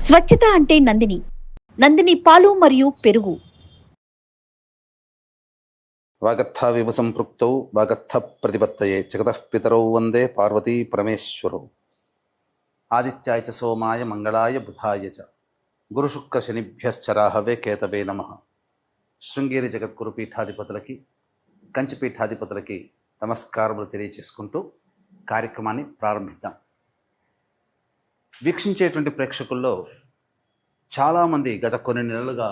స్వచ్ఛత అంటే నందిని. నందిని పాలు మరియు పెరుగు. వాగర్థావివ సంపృక్తౌ వాగర్థ ప్రతిపత్తయే జగతః పితరౌ వందే పార్వతీ పరమేశ్వరౌ. ఆదిత్యాయ చ సోమాయ మంగళాయ బుధాయ చ గురుశుక్ర శనిభ్యశ్చరాహవే కేతవే నమః. శృంగేరి జగద్గురు పీఠాధిపతులకి, కంచి పీఠాధిపతులకి నమస్కారములు తెలియచేసుకుంటూ కార్యక్రమాన్ని ప్రారంభిద్దాం. వీక్షించేటువంటి ప్రేక్షకుల్లో చాలామంది గత కొన్ని నెలలుగా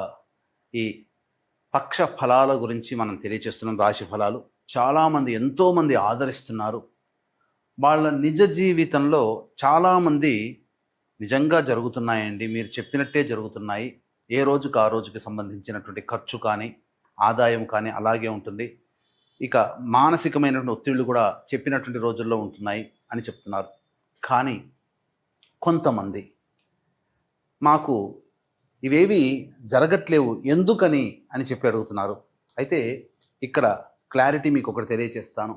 ఈ పక్ష ఫలాల గురించి మనం తెలియచేస్తున్నాం. రాశి ఫలాలు చాలామంది ఎంతోమంది ఆదరిస్తున్నారు. వాళ్ళ నిజ జీవితంలో చాలామంది నిజంగా జరుగుతున్నాయండి, మీరు చెప్పినట్టే జరుగుతున్నాయి, ఏ రోజుకు ఆ రోజుకి సంబంధించినటువంటి ఖర్చు కానీ ఆదాయం కానీ అలాగే ఉంటుంది, ఇక మానసికమైనటువంటి ఒత్తిళ్లు కూడా చెప్పినటువంటి రోజుల్లో ఉంటున్నాయి అని చెప్తున్నారు. కానీ కొంతమంది మాకు ఇవేవి జరగట్లేవు ఎందుకని అని చెప్పి అడుగుతున్నారు. అయితే ఇక్కడ క్లారిటీ మీకు ఒకటి తెలియచేస్తాను.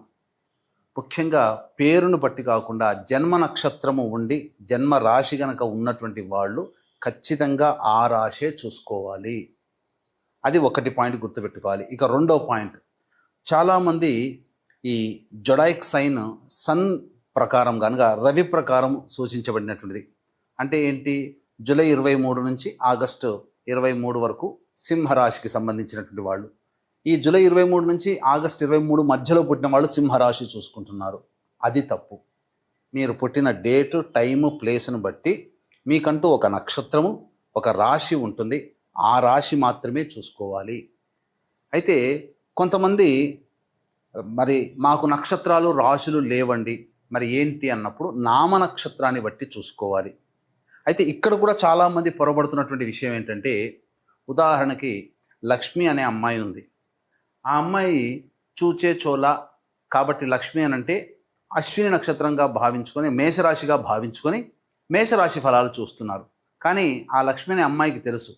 ముఖ్యంగా పేరును బట్టి కాకుండా జన్మ నక్షత్రము ఉండి జన్మ రాశి గనక ఉన్నటువంటి వాళ్ళు ఖచ్చితంగా ఆ రాశే చూసుకోవాలి. అది ఒకటి పాయింట్ గుర్తుపెట్టుకోవాలి. ఇక రెండో పాయింట్, చాలామంది ఈ జొడాయిక్ సైన్ సన్ ప్రకారం కనుక రవి ప్రకారం సూచించబడినటువంటిది. అంటే ఏంటి, జూలై 23 నుంచి ఆగస్టు 23 వరకు సింహరాశికి సంబంధించినటువంటి వాళ్ళు. ఈ జూలై 23 నుంచి ఆగస్టు 23 మధ్యలో పుట్టిన వాళ్ళు సింహరాశి చూసుకుంటున్నారు. అది తప్పు. మీరు పుట్టిన డేటు, టైము, ప్లేస్ను బట్టి మీకంటూ ఒక నక్షత్రము, ఒక రాశి ఉంటుంది. ఆ రాశి మాత్రమే చూసుకోవాలి. అయితే కొంతమంది మరి మాకు నక్షత్రాలు రాశులు లేవండి, మరి ఏంటి అన్నప్పుడు నామ నక్షత్రాన్ని బట్టి చూసుకోవాలి. అయితే ఇక్కడ కూడా చాలామంది పొరబడుతున్నటువంటి విషయం ఏంటంటే, ఉదాహరణకి లక్ష్మి అనే అమ్మాయి ఉంది. ఆ అమ్మాయి చూచే చోళ కాబట్టి లక్ష్మి అని అంటే అశ్విని నక్షత్రంగా భావించుకొని మేషరాశిగా భావించుకొని మేషరాశి ఫలాలు చూస్తున్నారు. కానీ ఆ లక్ష్మి అనే అమ్మాయికి తెలుసు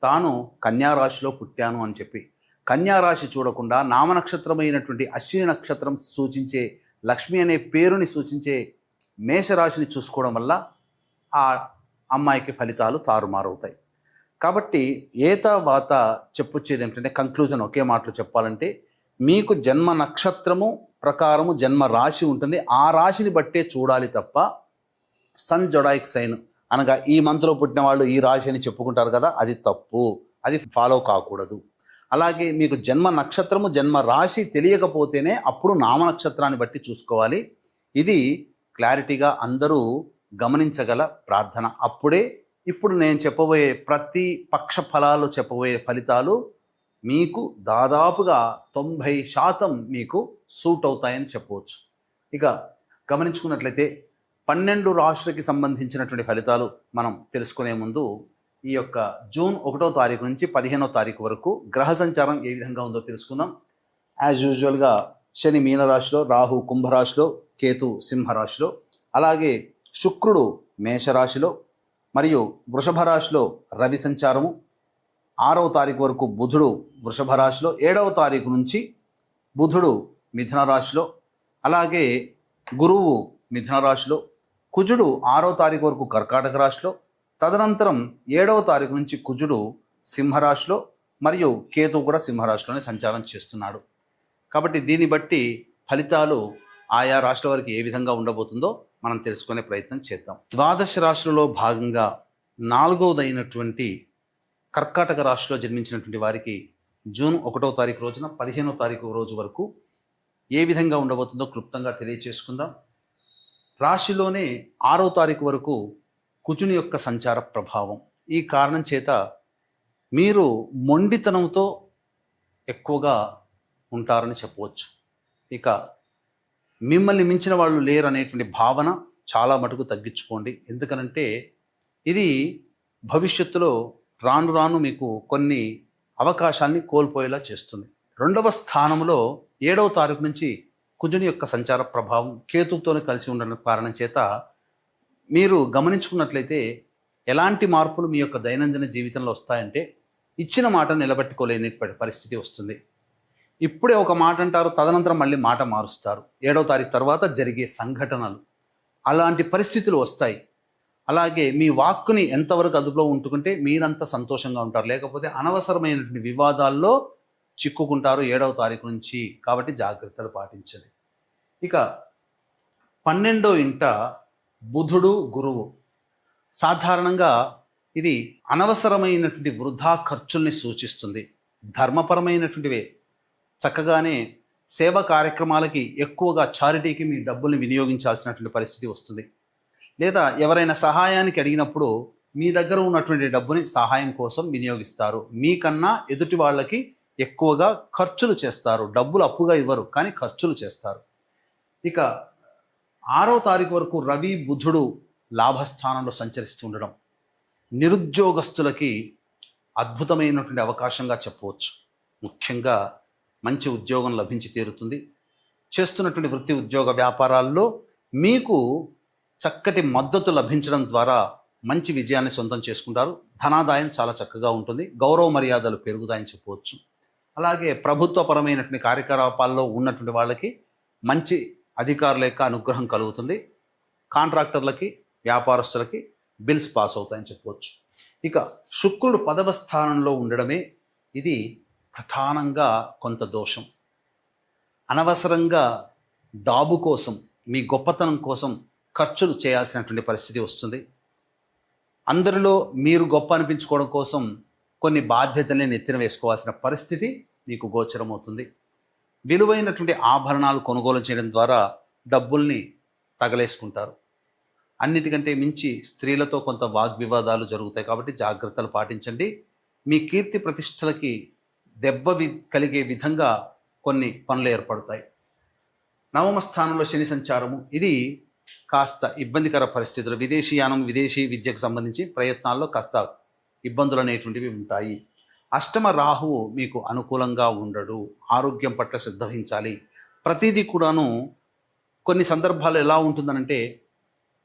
తాను కన్యారాశిలో పుట్టాను అని చెప్పి. కన్యారాశి చూడకుండా నామనక్షత్రమైనటువంటి అశ్విని నక్షత్రం సూచించే లక్ష్మి అనే పేరుని సూచించే మేషరాశిని చూసుకోవడం వల్ల ఆ అమ్మాయికి ఫలితాలు తారుమారవుతాయి. కాబట్టి ఏతావాత చెప్పొచ్చేది ఏంటంటే, కంక్లూజన్ ఒకే మాటలో చెప్పాలంటే, మీకు జన్మ నక్షత్రము ప్రకారము జన్మ రాశి ఉంటుంది. ఆ రాశిని బట్టే చూడాలి తప్ప సన్ జొడాయిక్ సైన్ అనగా ఈ మంత్లో పుట్టిన వాళ్ళు ఈ రాశి అని చెప్పుకుంటారు కదా, అది తప్పు. అది ఫాలో కాకూడదు. అలాగే మీకు జన్మ నక్షత్రము జన్మ రాశి తెలియకపోతేనే అప్పుడు నామ నక్షత్రాన్ని బట్టి చూసుకోవాలి. ఇది క్లారిటీగా అందరూ గమనించగల ప్రార్థన. అప్పుడే ఇప్పుడు నేను చెప్పబోయే ప్రతి పక్ష ఫలాలు చెప్పబోయే ఫలితాలు మీకు దాదాపుగా 90% మీకు సూట్ అవుతాయని చెప్పవచ్చు. ఇక గమనించుకున్నట్లయితే 12 రాశులకి సంబంధించినటువంటి ఫలితాలు మనం తెలుసుకునే ముందు ఈ యొక్క జూన్ 1వ తారీఖు నుంచి 15వ తారీఖు వరకు గ్రహ సంచారం ఏ విధంగా ఉందో తెలుసుకుందాం. యాజ్ యూజువల్గా శని మీనరాశిలో, రాహు కుంభరాశిలో, కేతు సింహరాశిలో, అలాగే శుక్రుడు మేషరాశిలో మరియు వృషభ రాశిలో రవి సంచారము, 6వ తారీఖు వరకు బుధుడు వృషభ రాశిలో, 7వ తారీఖు నుంచి బుధుడు మిథున రాశిలో, అలాగే గురువు మిథున రాశిలో, కుజుడు 6వ తారీఖు వరకు కర్కాటక రాశిలో, తదనంతరం 7వ తారీఖు నుంచి కుజుడు సింహరాశిలో మరియు కేతు కూడా సింహరాశిలోనే సంచారం చేస్తున్నాడు. కాబట్టి దీన్ని బట్టి ఫలితాలు ఆయా రాశుల వారికి ఏ విధంగా ఉండబోతుందో మనం తెలుసుకునే ప్రయత్నం చేద్దాం. ద్వాదశ రాశులలో భాగంగా 4వదైనటువంటి కర్కాటక రాశిలో జన్మించినటువంటి వారికి జూన్ 1వ తారీఖు రోజున 15వ తారీఖు రోజు వరకు ఏ విధంగా ఉండబోతుందో క్లుప్తంగా తెలియచేసుకుందాం. రాశిలోనే 6వ తారీఖు వరకు కుజుని యొక్క సంచార ప్రభావం. ఈ కారణం చేత మీరు మొండితనంతో ఎక్కువగా ఉంటారని చెప్పవచ్చు. ఇక మిమ్మల్ని మించిన వాళ్ళు లేరు అనేటువంటి భావన చాలా మటుకు తగ్గించుకోండి. ఎందుకనంటే ఇది భవిష్యత్తులో రాను రాను మీకు కొన్ని అవకాశాన్ని కోల్పోయేలా చేస్తుంది. 2వ స్థానంలో 7వ తారీఖు నుంచి కుజుని యొక్క సంచార ప్రభావం కేతువుతోనే కలిసి ఉండడం కారణం చేత మీరు గమనించుకున్నట్లయితే ఎలాంటి మార్పులు మీ యొక్క దైనందిన జీవితంలో వస్తాయంటే, ఇచ్చిన మాట నిలబెట్టుకోలేని పరిస్థితి వస్తుంది. ఇప్పుడే ఒక మాట అంటారు, తదనంతరం మళ్ళీ మాట మారుస్తారు. 7వ తారీఖు తర్వాత జరిగే సంఘటనలు అలాంటి పరిస్థితులు వస్తాయి. అలాగే మీ వాక్కుని ఎంతవరకు అదుపులో ఉంటుకుంటే మీరంత సంతోషంగా ఉంటారు, లేకపోతే అనవసరమైనటువంటి వివాదాల్లో చిక్కుకుంటారు 7వ తారీఖు నుంచి. కాబట్టి జాగ్రత్తలు పాటించండి. ఇక 12వ ఇంట బుధుడు గురువు. సాధారణంగా ఇది అనవసరమైనటువంటి వృధా ఖర్చుల్ని సూచిస్తుంది. ధర్మపరమైనటువంటివే చక్కగానే సేవా కార్యక్రమాలకి ఎక్కువగా చారిటీకి మీ డబ్బుల్ని వినియోగించాల్సినటువంటి పరిస్థితి వస్తుంది. లేదా ఎవరైనా సహాయానికి అడిగినప్పుడు మీ దగ్గర ఉన్నటువంటి డబ్బుని సహాయం కోసం వినియోగిస్తారు. మీకన్నా ఎదుటి వాళ్ళకి ఎక్కువగా ఖర్చులు చేస్తారు. డబ్బులు అప్పుగా ఇవ్వరు, కానీ ఖర్చులు చేస్తారు. ఇక 6వ తారీఖు వరకు రవి బుధుడు లాభస్థానంలో సంచరిస్తూ ఉండడం నిరుద్యోగస్తులకి అద్భుతమైనటువంటి అవకాశంగా చెప్పవచ్చు. ముఖ్యంగా మంచి ఉద్యోగం లభించి తీరుతుంది. చేస్తున్నటువంటి వృత్తి ఉద్యోగ వ్యాపారాల్లో మీకు చక్కటి మద్దతు లభించడం ద్వారా మంచి విజయాన్ని సొంతం చేసుకుంటారు. ధనాదాయం చాలా చక్కగా ఉంటుంది. గౌరవ మర్యాదలు పెరుగుతాయని చెప్పవచ్చు. అలాగే ప్రభుత్వపరమైనటువంటి కార్యకలాపాల్లో ఉన్నటువంటి వాళ్ళకి మంచి అధికారుల యొక్క అనుగ్రహం కలుగుతుంది. కాంట్రాక్టర్లకి, వ్యాపారస్తులకి బిల్స్ పాస్ అవుతాయని చెప్పవచ్చు. ఇక శుక్రుడు 10వ స్థానంలో ఉండడమే ఇది ప్రధానంగా కొంత దోషం. అనవసరంగా డాబు కోసం, మీ గొప్పతనం కోసం ఖర్చులు చేయాల్సినటువంటి పరిస్థితి వస్తుంది. అందరిలో మీరు గొప్ప అనిపించుకోవడం కోసం కొన్ని బాధ్యతల్ని నెత్తిన వేసుకోవాల్సిన పరిస్థితి మీకు గోచరమవుతుంది. విలువైనటువంటి ఆభరణాలు కొనుగోలు చేయడం ద్వారా డబ్బుల్ని తగలేసుకుంటారు. అన్నిటికంటే మించి స్త్రీలతో కొంత వాగ్వివాదాలు జరుగుతాయి. కాబట్టి జాగ్రత్తలు పాటించండి. మీ కీర్తి ప్రతిష్టలకి దెబ్బ కలిగే విధంగా కొన్ని పనులు ఏర్పడతాయి. 9వ స్థానంలో శని సంచారము ఇది కాస్త ఇబ్బందికర పరిస్థితులు. విదేశీయానం, విదేశీ విద్యకు సంబంధించి ప్రయత్నాల్లో కాస్త ఇబ్బందులు అనేటువంటివి ఉంటాయి. అష్టమ రాహువు మీకు అనుకూలంగా ఉండడు. ఆరోగ్యం పట్ల శ్రద్ధ వహించాలి. ప్రతిదీ కూడాను కొన్ని సందర్భాలు ఎలా ఉంటుందనంటే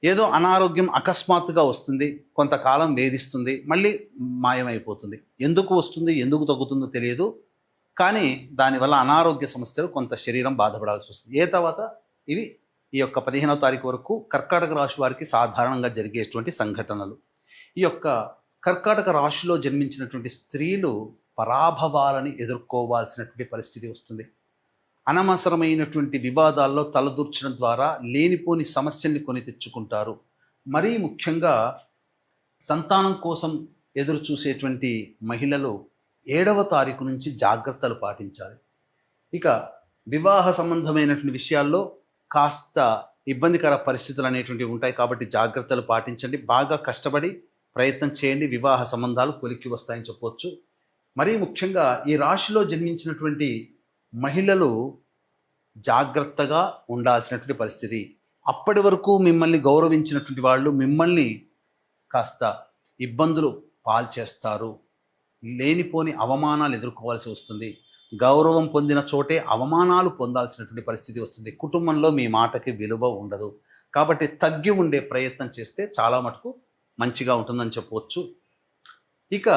ఏదో అనారోగ్యం అకస్మాత్తుగా వస్తుంది, కొంతకాలం వేధిస్తుంది, మళ్ళీ మాయమైపోతుంది. ఎందుకు వస్తుంది, ఎందుకు తగ్గుతుందో తెలియదు, కానీ దానివల్ల అనారోగ్య సమస్యలు కొంత శరీరం బాధపడాల్సి వస్తుంది. తర్వాత ఇవి ఈ యొక్క 15వ తారీఖు వరకు కర్కాటక రాశి వారికి సాధారణంగా జరిగేటువంటి సంఘటనలు. ఈ యొక్క కర్కాటక రాశిలో జన్మించినటువంటి స్త్రీలు పరాభవాలని ఎదుర్కోవాల్సినటువంటి పరిస్థితి వస్తుంది. అనవసరమైనటువంటి వివాదాల్లో తలదూర్చడం ద్వారా లేనిపోని సమస్యల్ని కొని తెచ్చుకుంటారు. మరీ ముఖ్యంగా సంతానం కోసం ఎదురు చూసేటువంటి మహిళలు 7వ తారీఖు నుంచి జాగ్రత్తలు పాటించాలి. ఇక వివాహ సంబంధమైనటువంటి విషయాల్లో కాస్త ఇబ్బందికర పరిస్థితులు అనేటువంటివి ఉంటాయి. కాబట్టి జాగ్రత్తలు పాటించండి. బాగా కష్టపడి ప్రయత్నం చేయండి. వివాహ సంబంధాలు కొలిక్కి వస్తాయని చెప్పవచ్చు. మరీ ముఖ్యంగా ఈ రాశిలో జన్మించినటువంటి మహిళలు జాగ్రత్తగా ఉండాల్సినటువంటి పరిస్థితి. అప్పటి వరకు మిమ్మల్ని గౌరవించినటువంటి వాళ్ళు మిమ్మల్ని కాస్త ఇబ్బందులు పాల్చేస్తారు. లేనిపోని అవమానాలు ఎదుర్కోవాల్సి వస్తుంది. గౌరవం పొందిన చోటే అవమానాలు పొందాల్సినటువంటి పరిస్థితి వస్తుంది. కుటుంబంలో మీ మాటకి విలువ ఉండదు. కాబట్టి తగ్గి ఉండే ప్రయత్నం చేస్తే చాలా మటుకు మంచిగా ఉంటుందని చెప్పవచ్చు. ఇక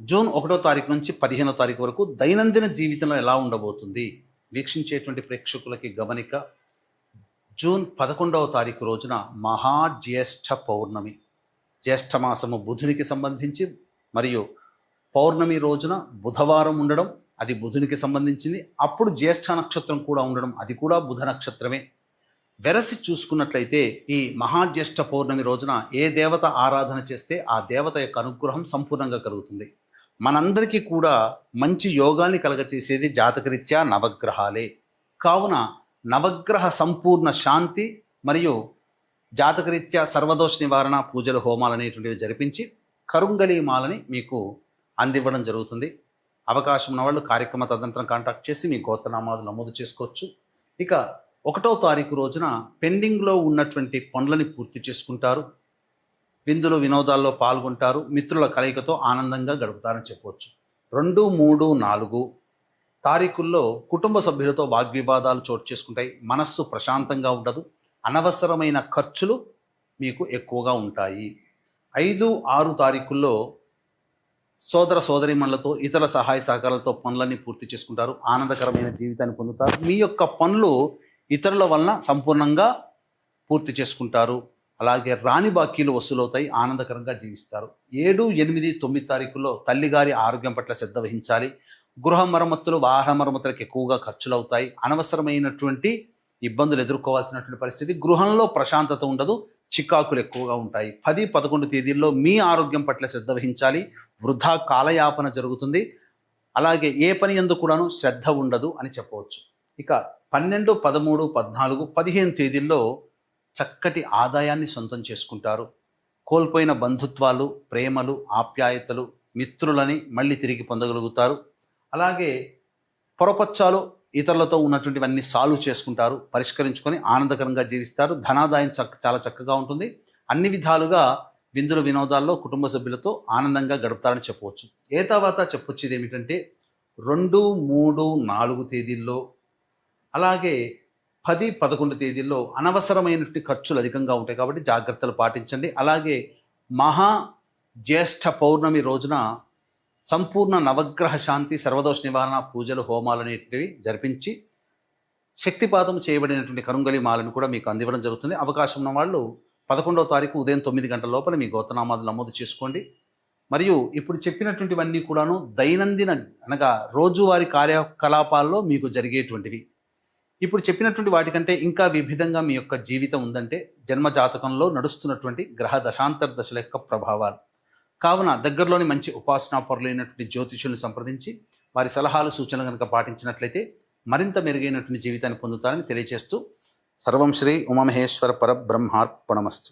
జూన్ 1వ తారీఖు నుంచి 15వ తారీఖు వరకు దైనందిన జీవితంలో ఎలా ఉండబోతుంది వీక్షించేటువంటి ప్రేక్షకులకి గమనిక. జూన్ 11వ తారీఖు రోజున మహాజ్యేష్ఠ పౌర్ణమి. జ్యేష్ఠ మాసము బుధునికి సంబంధించి, మరియు పౌర్ణమి రోజున బుధవారం ఉండడం అది బుధునికి సంబంధించింది. అప్పుడు జ్యేష్ఠ నక్షత్రం కూడా ఉండడం అది కూడా బుధ నక్షత్రమే. వెరసి చూసుకున్నట్లయితే ఈ మహాజ్యేష్ఠ పౌర్ణమి రోజున ఏ దేవత ఆరాధన చేస్తే ఆ దేవత యొక్క అనుగ్రహం సంపూర్ణంగా కలుగుతుంది. మనందరికీ కూడా మంచి యోగాల్ని కలగచేసేది జాతకరీత్యా నవగ్రహాలే. కావున నవగ్రహ సంపూర్ణ శాంతి మరియు జాతకరీత్యా సర్వదోష నివారణ పూజలు, హోమాలు అనేటువంటివి జరిపించి కరుంగలి మాలని మీకు అందివ్వడం జరుగుతుంది. అవకాశం ఉన్న వాళ్ళు కార్యక్రమ తదనంతరం కాంటాక్ట్ చేసి మీ గోత్రనామాలు నమోదు చేసుకోవచ్చు. ఇక 1వ తారీఖు రోజున పెండింగ్లో ఉన్నటువంటి పనులని పూర్తి చేసుకుంటారు. విందులు వినోదాల్లో పాల్గొంటారు. మిత్రుల కలయికతో ఆనందంగా గడుపుతారని చెప్పవచ్చు. 2, 3, 4 తారీఖుల్లో కుటుంబ సభ్యులతో వాగ్వివాదాలు చోటు చేసుకుంటాయి. మనస్సు ప్రశాంతంగా ఉండదు. అనవసరమైన ఖర్చులు మీకు ఎక్కువగా ఉంటాయి. 5, 6 తారీఖుల్లో సోదర సోదరీమణులతో ఇతర సహాయ సహకారాలతో పనులన్నీ పూర్తి చేసుకుంటారు. ఆనందకరమైన జీవితాన్ని పొందుతారు. మీ యొక్క పనులు ఇతరుల వలన సంపూర్ణంగా పూర్తి చేసుకుంటారు. అలాగే రాని బాకీలు వసూలవుతాయి, ఆనందకరంగా జీవిస్తారు. 7, 8, 9 తారీఖుల్లో తల్లిగారి ఆరోగ్యం పట్ల శ్రద్ధ వహించాలి. గృహ మరమ్మతులు, వాహన మరమ్మతులకు ఎక్కువగా ఖర్చులు అవుతాయి. అనవసరమైనటువంటి ఇబ్బందులు ఎదుర్కోవాల్సినటువంటి పరిస్థితి. గృహంలో ప్రశాంతత ఉండదు, చికాకులు ఎక్కువగా ఉంటాయి. 10, 11 తేదీల్లో మీ ఆరోగ్యం పట్ల శ్రద్ధ వహించాలి. వృధా కాలయాపన జరుగుతుంది. అలాగే ఏ పని యందు కూడాను శ్రద్ధ ఉండదు అని చెప్పవచ్చు. ఇక 12, 13, 14, 15 తేదీల్లో చక్కటి ఆదాయాన్ని సొంతం చేసుకుంటారు. కోల్పోయిన బంధుత్వాలు, ప్రేమలు, ఆప్యాయతలు, మిత్రులని మళ్ళీ తిరిగి పొందగలుగుతారు. అలాగే పొరపచ్చాలు, ఇతరులతో ఉన్నటువంటివన్నీ సాల్వ్ చేసుకుంటారు, పరిష్కరించుకొని ఆనందకరంగా జీవిస్తారు. ధనాదాయం చాలా చక్కగా ఉంటుంది. అన్ని విధాలుగా విందులు వినోదాల్లో కుటుంబ సభ్యులతో ఆనందంగా గడుపుతారని చెప్పవచ్చు. ఏ తర్వాత చెప్పొచ్చేది ఏమిటంటే 2, 3, 4 తేదీల్లో అలాగే 10, 11 తేదీల్లో అనవసరమైనటువంటి ఖర్చులు అధికంగా ఉంటాయి కాబట్టి జాగ్రత్తలు పాటించండి. అలాగే మహా జ్యేష్ఠ పౌర్ణమి రోజున సంపూర్ణ నవగ్రహ శాంతి, సర్వదోష నివారణ పూజలు, హోమాలు అనేటివి జరిపించి శక్తిపాతం చేయబడినటువంటి కరుంగలి మాలను కూడా మీకు అందివ్వడం జరుగుతుంది. అవకాశం ఉన్న వాళ్ళు 11వ తారీఖు ఉదయం 9 గంటల లోపల మీ గోత్రనామాలు నమోదు చేసుకోండి. మరియు ఇప్పుడు చెప్పినటువంటివన్నీ కూడాను దైనందిన అనగా రోజువారీ కార్యకలాపాల్లో మీకు జరిగేటువంటివి. ఇప్పుడు చెప్పినటువంటి వాటికంటే ఇంకా విభిన్నంగా మీ యొక్క జీవితం ఉందంటే జన్మ జాతకంలో నడుస్తున్నటువంటి గ్రహ దశాంతర దశల యొక్క ప్రభావాలు. కావున దగ్గరలోని మంచి ఉపాసనా పరులైనటువంటి జ్యోతిషుల్ని సంప్రదించి వారి సలహాలు, సూచనలు కనుక పాటించినట్లయితే మరింత మెరుగైనటువంటి జీవితాన్ని పొందుతారని తెలియజేస్తూ సర్వం శ్రీ ఉమామహేశ్వర పరబ్రహ్మార్పణమస్తు.